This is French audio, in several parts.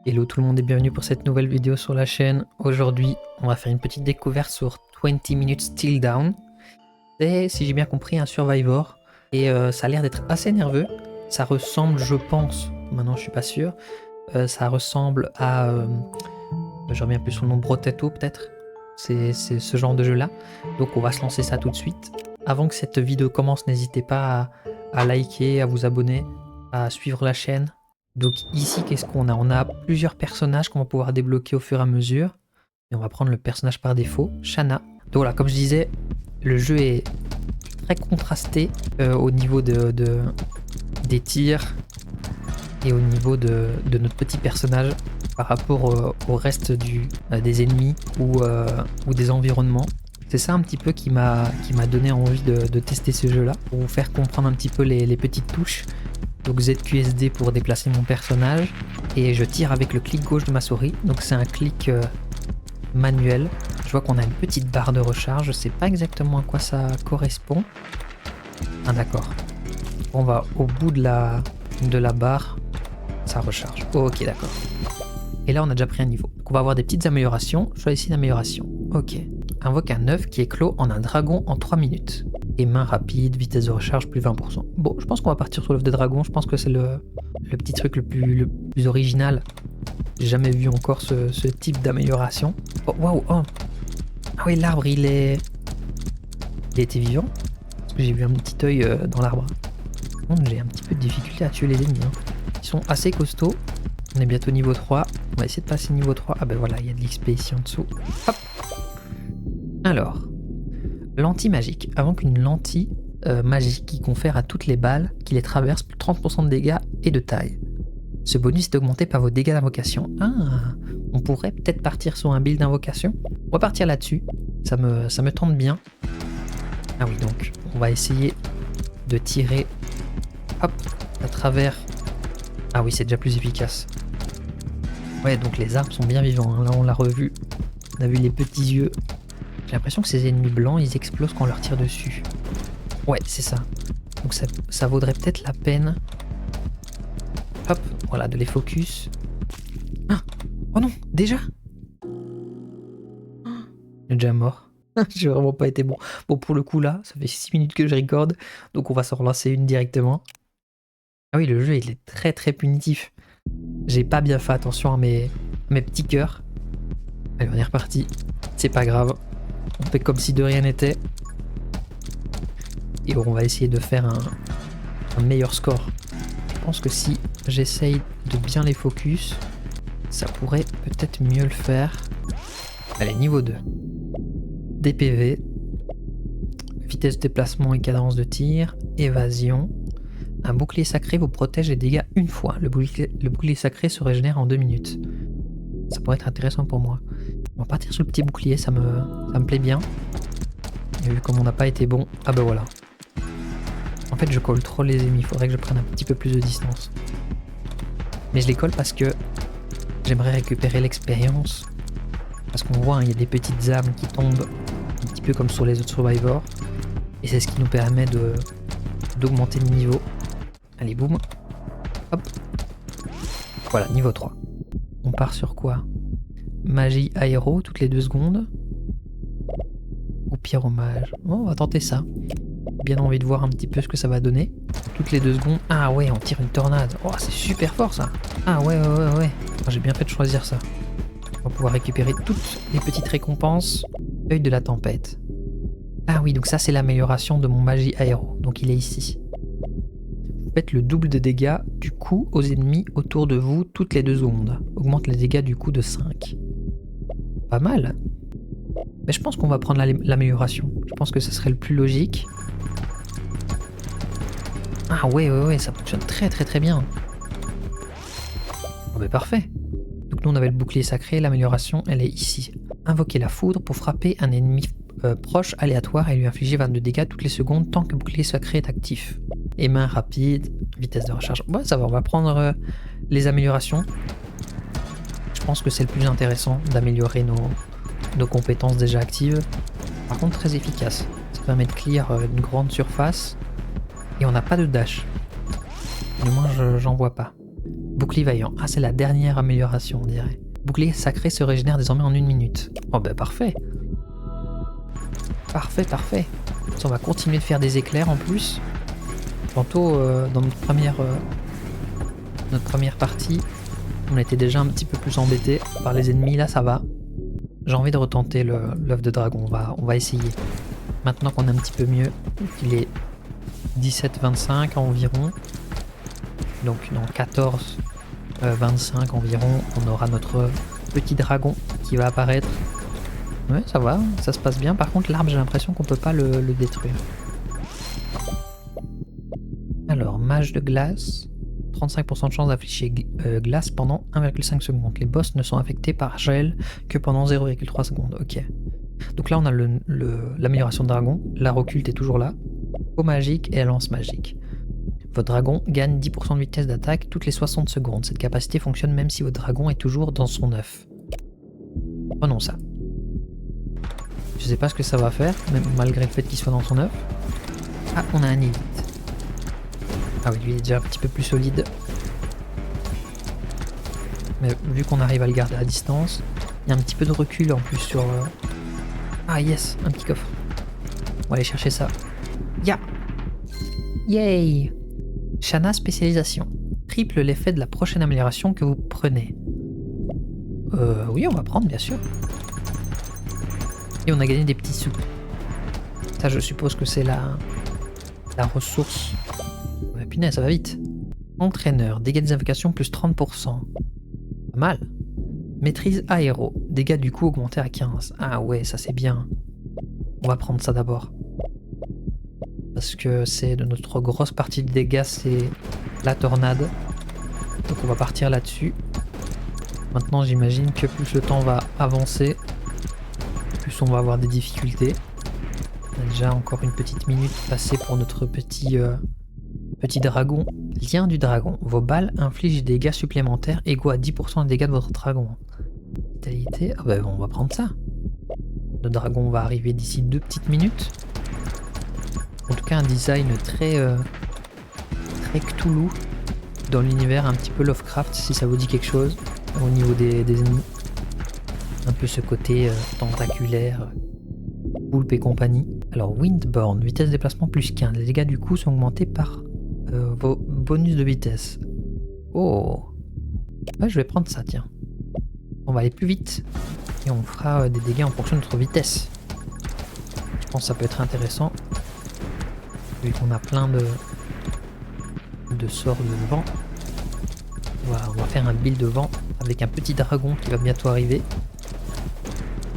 Hello tout le monde et bienvenue pour cette nouvelle vidéo sur la chaîne. Aujourd'hui, on va faire une petite découverte sur 20 Minutes Still Down. C'est, si j'ai bien compris, un Survivor. Et ça a l'air d'être assez nerveux. Ça ressemble, je pense, maintenant je suis pas sûr, ça ressemble à... je reviens plus sur le nom, Brotato peut-être. C'est ce genre de jeu là. Donc on va se lancer ça tout de suite. Avant que cette vidéo commence, n'hésitez pas à liker, à vous abonner, à suivre la chaîne. Donc ici, qu'est-ce qu'on a? On a plusieurs personnages qu'on va pouvoir débloquer au fur et à mesure. Et on va prendre le personnage par défaut, Shanna. Donc voilà, comme je disais, le jeu est très contrasté au niveau des tirs et au niveau de notre petit personnage par rapport au reste des ennemis ou des environnements. C'est ça un petit peu qui m'a donné envie de tester ce jeu-là, pour vous faire comprendre un petit peu les petites touches. Donc ZQSD pour déplacer mon personnage, et je tire avec le clic gauche de ma souris, donc c'est un clic manuel. Je vois qu'on a une petite barre de recharge, je sais pas exactement à quoi ça correspond. Ah d'accord, on va au bout de la barre, ça recharge. Ok d'accord. Et là on a déjà pris un niveau. Donc on va avoir des petites améliorations, choisissez une amélioration. Ok. Invoque un œuf qui éclot en un dragon en 3 minutes. Et main rapide, vitesse de recharge plus 20%. Bon, je pense qu'on va partir sur l'œuf de dragon. Je pense que c'est le petit truc le plus original. J'ai jamais vu encore ce type d'amélioration. Oh, waouh, oh. Ah oui, l'arbre, il était vivant. Parce que j'ai vu un petit œil dans l'arbre. J'ai un petit peu de difficulté à tuer les ennemis. Hein. Ils sont assez costauds. On est bientôt niveau 3. On va essayer de passer niveau 3. Ah ben voilà, il y a de l'XP ici en dessous. Hop. Alors, lentille magique. Avant qu'une lentille magique qui confère à toutes les balles qui les traversent plus de 30% de dégâts et de taille. Ce bonus est augmenté par vos dégâts d'invocation. Ah, on pourrait peut-être partir sur un build d'invocation. On va partir là-dessus. Ça me tente bien. Ah oui, donc, on va essayer de tirer hop, à travers... Ah oui, c'est déjà plus efficace. Ouais, donc les arbres sont bien vivants. Hein. Là, on l'a revu. On a vu les petits yeux. J'ai l'impression que ces ennemis blancs, ils explosent quand on leur tire dessus. Ouais, c'est ça. Donc ça vaudrait peut-être la peine... Hop, voilà, de les focus. Ah, oh non, déjà il est déjà mort. J'ai vraiment pas été bon. Bon, pour le coup, là, ça fait 6 minutes que je recorde. Donc on va s'en relancer une directement. Ah oui, le jeu, il est très très punitif. J'ai pas bien fait attention à mes petits cœurs. Allez, on est reparti. C'est pas grave. On fait comme si de rien n'était. Et on va essayer de faire un meilleur score. Je pense que si j'essaye de bien les focus, ça pourrait peut-être mieux le faire. Allez, niveau 2. DPV. Vitesse de déplacement et cadence de tir. Évasion. Un bouclier sacré vous protège les dégâts une fois. Le bouclier sacré se régénère en 2 minutes. Ça pourrait être intéressant pour moi. On va partir sur le petit bouclier, ça me plaît bien. Et vu comme on n'a pas été bon... Ah bah voilà. En fait, je colle trop les ennemis, il faudrait que je prenne un petit peu plus de distance. Mais je les colle parce que j'aimerais récupérer l'expérience. Parce qu'on voit, hein, il y a des petites âmes qui tombent un petit peu comme sur les autres Survivors. Et c'est ce qui nous permet d'augmenter le niveau. Allez, boum. Hop. Voilà, niveau 3. On part sur quoi? Magie aéro, toutes les 2 secondes. Ou pyromage. Bon, on va tenter ça. Bien envie de voir un petit peu ce que ça va donner. Toutes les 2 secondes. Ah ouais, on tire une tornade. Oh, c'est super fort ça. Ah ouais. J'ai bien fait de choisir ça. On va pouvoir récupérer toutes les petites récompenses. Œil de la tempête. Ah oui, donc ça c'est l'amélioration de mon magie aéro. Donc il est ici. Faites le double de dégâts du coup aux ennemis autour de vous toutes les 2 secondes. Augmente les dégâts du coup de 5. Pas mal. Mais je pense qu'on va prendre l'amélioration. Je pense que ce serait le plus logique. Ah ouais, ça fonctionne très bien. Oh, mais parfait. Donc nous on avait le bouclier sacré, l'amélioration elle est ici. Invoquer la foudre pour frapper un ennemi proche aléatoire et lui infliger 22 dégâts toutes les secondes tant que le bouclier sacré est actif. Et main rapide, vitesse de recharge. Ouais, ça va, on va prendre les améliorations. Je pense que c'est le plus intéressant d'améliorer nos compétences déjà actives. Par contre très efficace. Ça permet de clear une grande surface. Et on n'a pas de dash. Du moins j'en vois pas. Bouclier vaillant. Ah, c'est la dernière amélioration, on dirait. Bouclier sacré se régénère désormais en 1 minute. Oh bah parfait. Parfait, parfait. On va continuer de faire des éclairs en plus. Tantôt, dans notre première partie, on était déjà un petit peu plus embêté par les ennemis. Là, ça va. J'ai envie de retenter l'œuf de dragon. On va essayer. Maintenant qu'on est un petit peu mieux, il est 17-25 environ. Donc dans 14-25 environ, on aura notre petit dragon qui va apparaître. Ouais, ça va, ça se passe bien. Par contre, l'arbre, j'ai l'impression qu'on peut pas le détruire. Alors, mage de glace. 35% de chance d'afficher glace pendant 1,5 secondes. Les boss ne sont affectés par gel que pendant 0,3 secondes. Ok. Donc là, on a l'amélioration de dragon. L'art occulte est toujours là. Eau magique et la lance magique. Votre dragon gagne 10% de vitesse d'attaque toutes les 60 secondes. Cette capacité fonctionne même si votre dragon est toujours dans son œuf. Prenons ça. Je sais pas ce que ça va faire, même malgré le fait qu'il soit dans son œuf. Ah, on a un élite. Ah oui, lui il est déjà un petit peu plus solide. Mais vu qu'on arrive à le garder à distance, il y a un petit peu de recul en plus sur... Ah yes, un petit coffre. On va aller chercher ça. Ya! Yay! Shana spécialisation. Triple l'effet de la prochaine amélioration que vous prenez. Oui, on va prendre bien sûr. Et on a gagné des petits sous. Ça, je suppose que c'est la ressource. Ouais, punaise, ça va vite. Entraîneur, dégâts des invocations plus 30%. Pas mal. Maîtrise aéro, dégâts du coup augmentés à 15. Ah ouais, ça c'est bien. On va prendre ça d'abord. Parce que c'est de notre grosse partie de dégâts, c'est la tornade. Donc on va partir là-dessus. Maintenant, j'imagine que plus le temps va avancer, plus on va avoir des difficultés. On a déjà encore une petite minute passée pour notre petit dragon. Lien du dragon. Vos balles infligent des dégâts supplémentaires égaux à 10% des dégâts de votre dragon. Vitalité. Ah bah on va prendre ça. Le dragon va arriver d'ici 2 petites minutes. En tout cas, un design très Cthulhu dans l'univers, un petit peu Lovecraft, si ça vous dit quelque chose, au niveau des ennemis. Un peu ce côté tentaculaire, poulpe et compagnie. Alors, Windborne, vitesse de déplacement plus 15. Les dégâts du coup sont augmentés par vos bonus de vitesse. Oh! Ouais, je vais prendre ça, tiens. On va aller plus vite et on fera des dégâts en fonction de notre vitesse. Je pense que ça peut être intéressant. Vu qu'on a plein de sorts de vent. Voilà, on va faire un build de vent avec un petit dragon qui va bientôt arriver.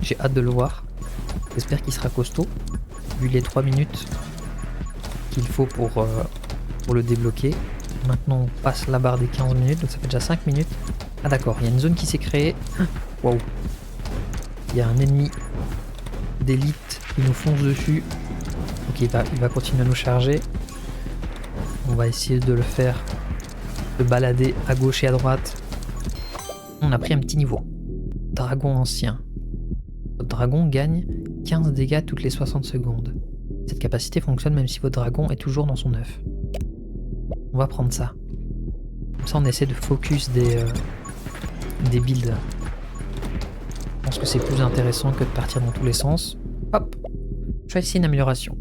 J'ai hâte de le voir. J'espère qu'il sera costaud. Vu les 3 minutes qu'il faut pour le débloquer. Maintenant on passe la barre des 15 minutes, donc ça fait déjà 5 minutes. Ah d'accord, il y a une zone qui s'est créée. Waouh. Il y a un ennemi d'élite qui nous fonce dessus. Donc il va continuer à nous charger. On va essayer de le faire, de balader à gauche et à droite. On a pris un petit niveau. Dragon ancien. Votre dragon gagne 15 dégâts toutes les 60 secondes. Cette capacité fonctionne même si votre dragon est toujours dans son œuf. On va prendre ça. Comme ça on essaie de focus des builds. Je pense que c'est plus intéressant que de partir dans tous les sens. Hop. Choisissez une amélioration.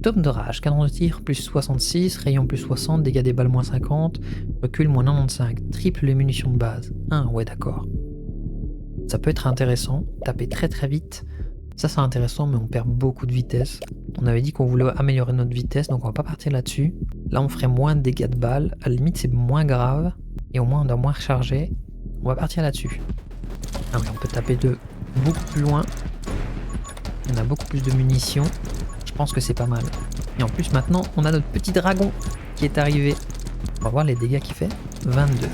Tome de rage, canon de tir plus 66, rayon plus 60, dégâts des balles moins 50, recul moins 95, triple les munitions de base. Ah ouais d'accord. Ça peut être intéressant, taper très très vite. Ça c'est intéressant mais on perd beaucoup de vitesse. On avait dit qu'on voulait améliorer notre vitesse donc on va pas partir là-dessus. Là on ferait moins de dégâts de balles, à la limite c'est moins grave et au moins on doit moins recharger. On va partir là-dessus. Ah oui, on peut taper de beaucoup plus loin. On a beaucoup plus de munitions. Je pense que c'est pas mal. Et en plus maintenant on a notre petit dragon qui est arrivé. On va voir les dégâts qu'il fait. 22.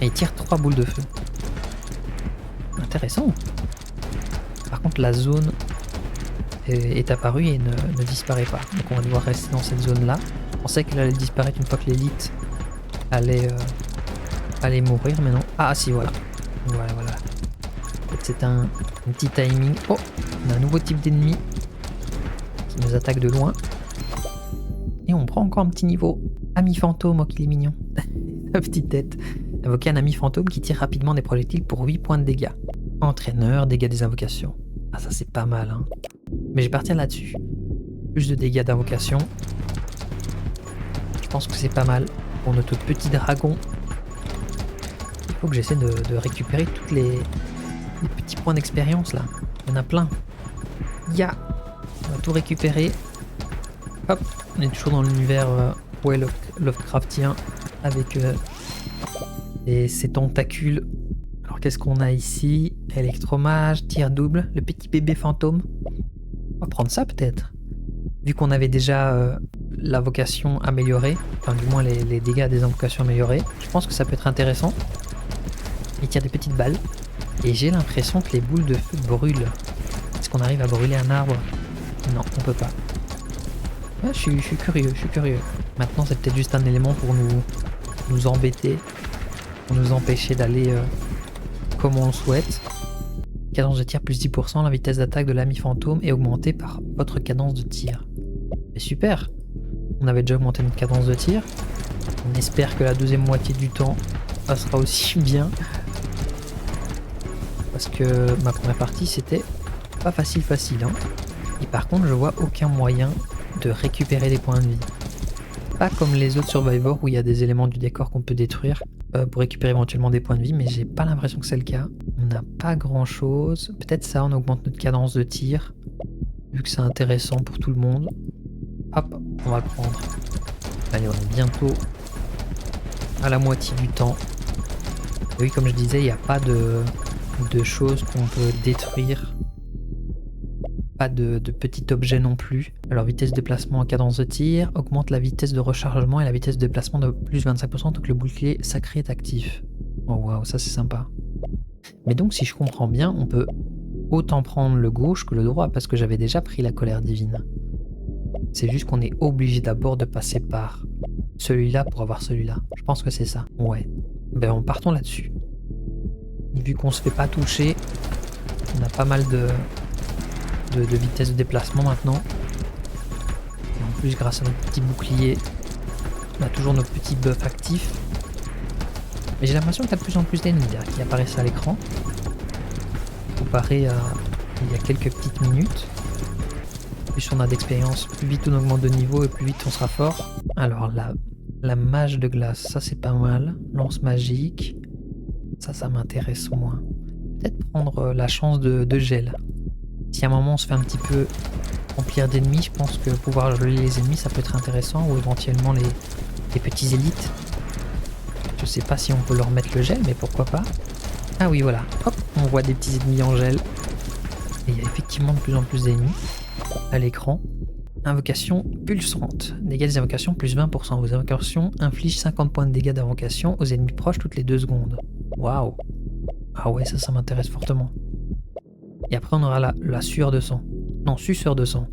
Et il tire 3 boules de feu. Intéressant. Par contre la zone est apparue et ne disparaît pas. Donc on va devoir rester dans cette zone là. On pensait qu'elle allait disparaître une fois que l'élite allait mourir mais non. Ah si voilà. Voilà. C'est un petit timing. Oh, on a un nouveau type d'ennemi qui nous attaque de loin. Et on prend encore un petit niveau. Ami fantôme, oh qu'il est mignon. La petite tête. Invoquer un ami fantôme qui tire rapidement des projectiles pour 8 points de dégâts. Entraîneur, dégâts des invocations. Ah ça c'est pas mal hein. Mais je vais partir là-dessus. Plus de dégâts d'invocation. Je pense que c'est pas mal pour notre petit dragon. Il faut que j'essaie de récupérer toutes les petits points d'expérience là. Il y en a plein. Ya. On va tout récupérer. Hop. On est toujours dans l'univers Lovecraftien avec ces tentacules. Alors qu'est-ce qu'on a ici? Électromage, tir double, le petit bébé fantôme. On va prendre ça peut-être. Vu qu'on avait déjà l'invocation améliorée, enfin du moins les dégâts des invocations améliorées, je pense que ça peut être intéressant. Il tire des petites balles. Et j'ai l'impression que les boules de feu brûlent. Est-ce qu'on arrive à brûler un arbre? Non, on peut pas. Ouais, je suis curieux. Maintenant c'est peut-être juste un élément pour nous embêter, pour nous empêcher d'aller comme on le souhaite. Cadence de tir plus 10%, la vitesse d'attaque de l'ami fantôme est augmentée par votre cadence de tir. Mais super! On avait déjà augmenté notre cadence de tir. On espère que la deuxième moitié du temps passera aussi bien. Parce que ma première partie c'était pas facile hein. Et par contre je vois aucun moyen de récupérer des points de vie. Pas comme les autres Survivors où il y a des éléments du décor qu'on peut détruire pour récupérer éventuellement des points de vie, mais j'ai pas l'impression que c'est le cas. On n'a pas grand chose. Peut-être ça, on augmente notre cadence de tir, vu que c'est intéressant pour tout le monde. Hop, on va le prendre. Allez, on est bientôt à la moitié du temps. Et oui, comme je disais, il n'y a pas de choses qu'on peut détruire. Pas de petit objet non plus. Alors vitesse de déplacement en cadence de tir, augmente la vitesse de rechargement et la vitesse de déplacement de plus 25% tant que le bouclier sacré est actif. Oh waouh, ça c'est sympa. Mais donc si je comprends bien, on peut autant prendre le gauche que le droit parce que j'avais déjà pris la colère divine. C'est juste qu'on est obligé d'abord de passer par celui-là pour avoir celui-là. Je pense que c'est ça. Ouais. Ben partons là-dessus. Vu qu'on se fait pas toucher, on a pas mal de vitesse de déplacement maintenant. Et en plus grâce à notre petit bouclier, on a toujours nos petits buffs actifs. Mais j'ai l'impression qu'il y a de plus en plus d'ennemis qui apparaissent à l'écran. Comparé à il y a quelques petites minutes. Plus on a d'expérience, plus vite on augmente de niveau et plus vite on sera fort. Alors la mage de glace, ça c'est pas mal. Lance magique, ça m'intéresse moins. Peut-être prendre la chance de gel. Si à un moment on se fait un petit peu remplir d'ennemis, je pense que pouvoir geler les ennemis ça peut être intéressant, ou éventuellement les petits élites. Je sais pas si on peut leur mettre le gel, mais pourquoi pas. Ah oui voilà, hop, on voit des petits ennemis en gel. Et il y a effectivement de plus en plus d'ennemis à l'écran. Invocation pulsante. Dégâts des invocations plus 20%. Vos invocations infligent 50 points de dégâts d'invocation aux ennemis proches toutes les 2 secondes. Waouh. Ah ouais, ça m'intéresse fortement. Et après on aura la sueur de sang. Non, suceur de sang.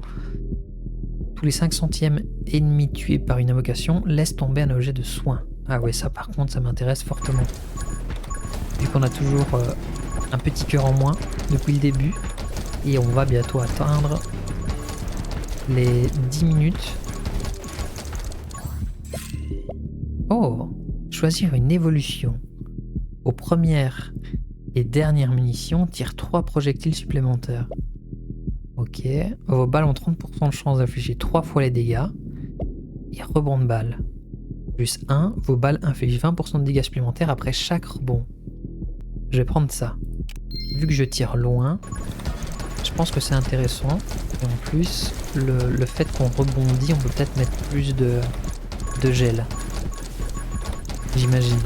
Tous les 5 centièmes ennemis tués par une invocation laissent tomber un objet de soin. Ah ouais, ça par contre ça m'intéresse fortement. Vu qu'on a toujours un petit cœur en moins depuis le début. Et on va bientôt atteindre les 10 minutes. Oh, choisir une évolution. Aux premières et dernières munitions, tire 3 projectiles supplémentaires. Ok. Vos balles ont 30% de chance d'infliger 3 fois les dégâts. Et rebond de balles. Plus 1, vos balles infligent 20% de dégâts supplémentaires après chaque rebond. Je vais prendre ça. Vu que je tire loin, je pense que c'est intéressant. Et en plus, le fait qu'on rebondit, on peut peut-être mettre plus de gel. J'imagine.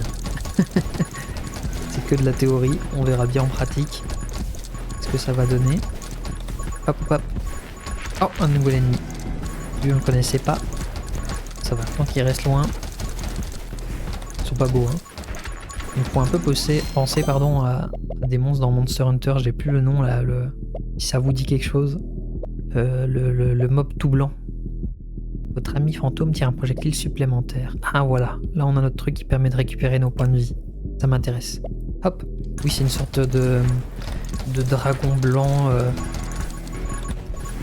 C'est que de la théorie, on verra bien en pratique ce que ça va donner. Hop hop hop. Oh, un nouvel ennemi. Lui on ne connaissait pas. Ça va, tant qu'il reste loin. Ils sont pas beaux hein. Il me faut un peu penser à des monstres dans Monster Hunter, j'ai plus le nom là, si ça vous dit quelque chose. Le mob tout blanc. Votre ami fantôme tire un projectile supplémentaire. Ah voilà, là on a notre truc qui permet de récupérer nos points de vie. Ça m'intéresse. Hop. Oui, c'est une sorte de dragon blanc.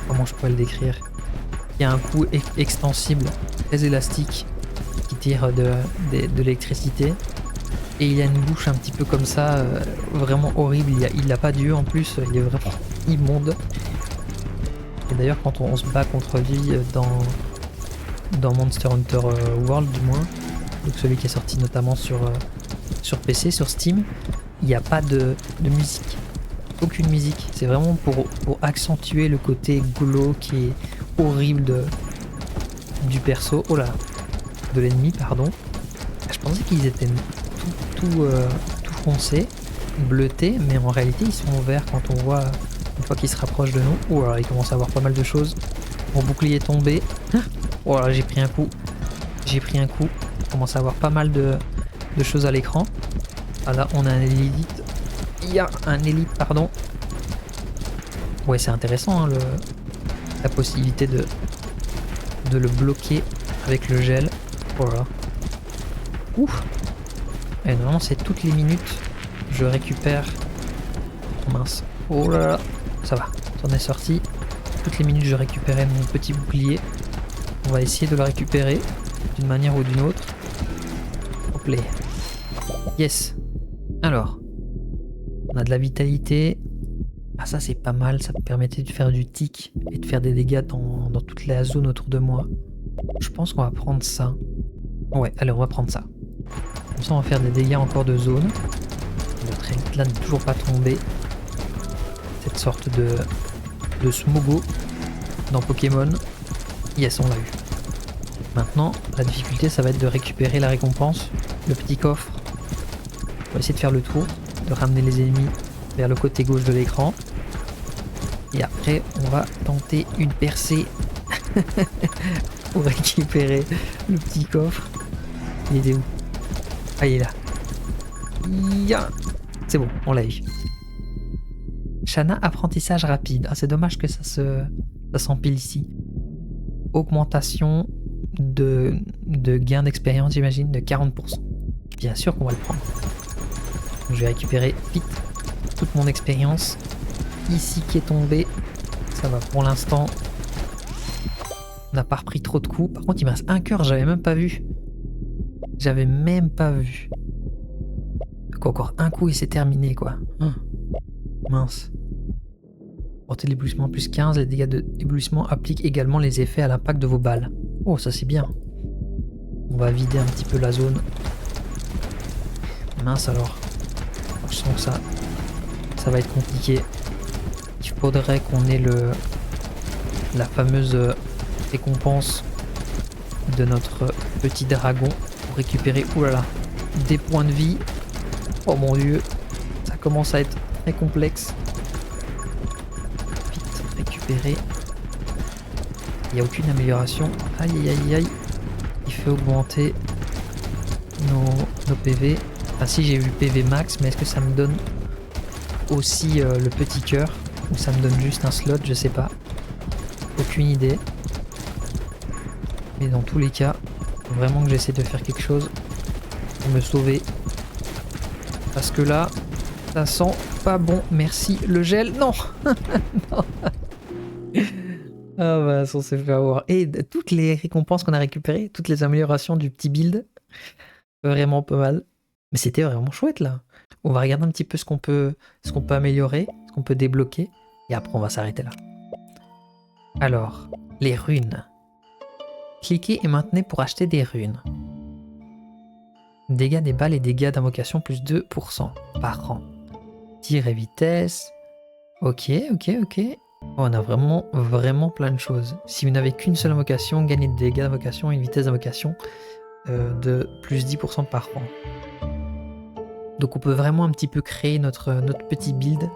Comment je pourrais le décrire? Il y a un coup extensible, très élastique, qui tire de l'électricité. Et il a une bouche un petit peu comme ça, vraiment horrible. Il a pas d'yeux en plus, il est vraiment immonde. Et d'ailleurs, quand on se bat contre lui dans Monster Hunter World, du moins, donc celui qui est sorti notamment sur PC, sur Steam, il n'y a pas de musique. Aucune musique. C'est vraiment pour accentuer le côté glauque qui est horrible du perso. Oh là, de l'ennemi, pardon. Je pensais qu'ils étaient tout foncés, bleutés, mais en réalité ils sont verts quand on voit une fois qu'ils se rapprochent de nous. Oh là, il commence à avoir pas mal de choses. Mon bouclier est tombé. Oh là, j'ai pris un coup. J'ai pris un coup. Il commence à avoir pas mal de choses à l'écran. Ah là, on a un élite. Il y a un élite, pardon. Ouais, c'est intéressant, hein, la possibilité de le bloquer avec le gel. Voilà. Ouf. Et normalement, c'est toutes les minutes. Je récupère. Mince. Oh là là. Ça va. Ça en est sorti. Toutes les minutes, je récupérais mon petit bouclier. On va essayer de le récupérer d'une manière ou d'une autre. Hop là. Yes. Alors. On a de la vitalité. Ah, ça, c'est pas mal. Ça me permettait de faire du tic et de faire des dégâts dans toute la zone autour de moi. Je pense qu'on va prendre ça. Ouais, allez, on va prendre ça. Comme ça, on va faire des dégâts encore de zone. Notre élite là n'est toujours pas tombé. Cette sorte de Smogo dans Pokémon. Yes, on l'a eu. Maintenant, la difficulté, ça va être de récupérer la récompense, le petit coffre. On va essayer de faire le tour, de ramener les ennemis vers le côté gauche de l'écran. Et après, on va tenter une percée pour récupérer le petit coffre. Il était où? Ah, il est là. Ya. C'est bon, on l'a eu. Shana, apprentissage rapide. Ah, c'est dommage que ça s'empile ici. Augmentation de gain d'expérience, j'imagine, de 40%. Bien sûr qu'on va le prendre. Je vais récupérer vite toute mon expérience. Ici qui est tombé. Ça va pour l'instant. On n'a pas repris trop de coups. Par contre, il me reste un cœur, j'avais même pas vu. J'avais même pas vu. Donc encore un coup et c'est terminé, quoi. Mince. Portée d'éblouissement plus 15. Les dégâts d'éblouissement appliquent également les effets à l'impact de vos balles. Oh, ça c'est bien. On va vider un petit peu la zone. Mince alors. Je sens que ça va être compliqué. Il faudrait qu'on ait la fameuse récompense de notre petit dragon pour récupérer, oulala, des points de vie. Oh mon dieu, ça commence à être très complexe. Vite récupérer. Il n'y a aucune amélioration. Aïe aïe aïe aïe. Il fait augmenter nos PV. Ah si, j'ai eu le PV max, mais est-ce que ça me donne aussi le petit cœur ou ça me donne juste un slot, je sais pas. Aucune idée. Mais dans tous les cas, faut vraiment que j'essaie de faire quelque chose pour me sauver. Parce que là, ça sent pas bon. Merci. Le gel, non. Non. Ah bah, on s'est fait avoir. Et toutes les récompenses qu'on a récupérées, toutes les améliorations du petit build, vraiment pas mal. Mais c'était vraiment chouette là. On va regarder un petit peu ce qu'on peut améliorer, ce qu'on peut débloquer, et après on va s'arrêter là. Alors, les runes. Cliquez et maintenez pour acheter des runes. Dégâts des balles et dégâts d'invocation plus 2% par an. Tir et vitesse. Ok. Oh, on a vraiment plein de choses. Si vous n'avez qu'une seule invocation, gagnez des dégâts d'invocation et une vitesse d'invocation de plus 10% par an. Donc on peut vraiment un petit peu créer notre petit build.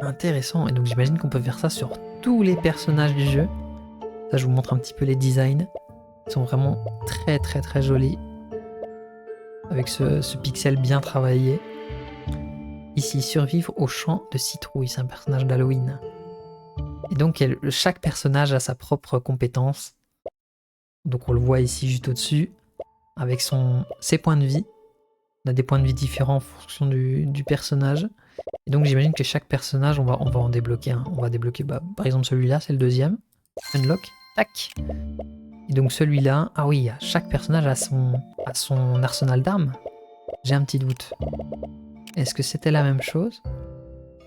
Intéressant. Et donc j'imagine qu'on peut faire ça sur tous les personnages du jeu. Ça, je vous montre un petit peu les designs. Ils sont vraiment très jolis. Avec ce pixel bien travaillé. Ici, survivre au champ de citrouille. C'est un personnage d'Halloween. Et donc chaque personnage a sa propre compétence. Donc on le voit ici juste au-dessus. Avec ses points de vie. On a des points de vie différents en fonction du personnage. Et donc j'imagine que chaque personnage, on va en débloquer un. On va débloquer par exemple celui-là, c'est le deuxième. Unlock. Tac. Et donc celui-là, ah oui, chaque personnage a son arsenal d'armes. J'ai un petit doute. Est-ce que c'était la même chose?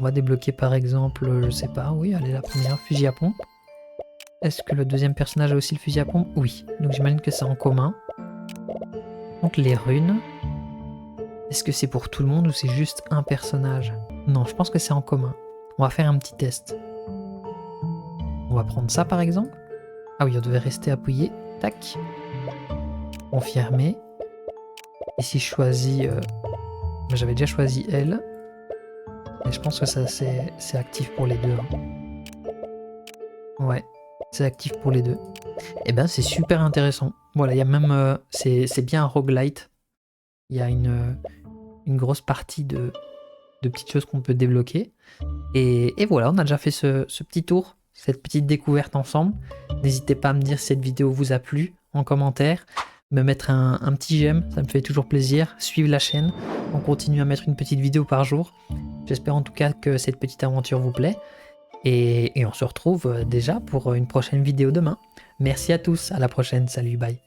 On va débloquer par exemple, je sais pas, oui, allez, la première, fusil à pompe. Est-ce que le deuxième personnage a aussi le fusil à pompe? Oui, donc j'imagine que c'est en commun. Donc les runes, est-ce que c'est pour tout le monde ou c'est juste un personnage? Non, je pense que c'est en commun. On va faire un petit test. On va prendre ça par exemple. Ah oui, on devait rester appuyé. Tac. Confirmer. Et si je choisis... j'avais déjà choisi elle. Et je pense que ça c'est actif pour les deux. Hein. Ouais, c'est actif pour les deux. Et ben c'est super intéressant. Voilà, il y a même... c'est bien un roguelite. Il y a une grosse partie de petites choses qu'on peut débloquer. Et voilà, on a déjà fait ce petit tour, cette petite découverte ensemble. N'hésitez pas à me dire si cette vidéo vous a plu en commentaire, me mettre un petit j'aime, ça me fait toujours plaisir. Suivre la chaîne, on continue à mettre une petite vidéo par jour. J'espère en tout cas que cette petite aventure vous plaît. Et on se retrouve déjà pour une prochaine vidéo demain. Merci à tous, à la prochaine, salut, bye.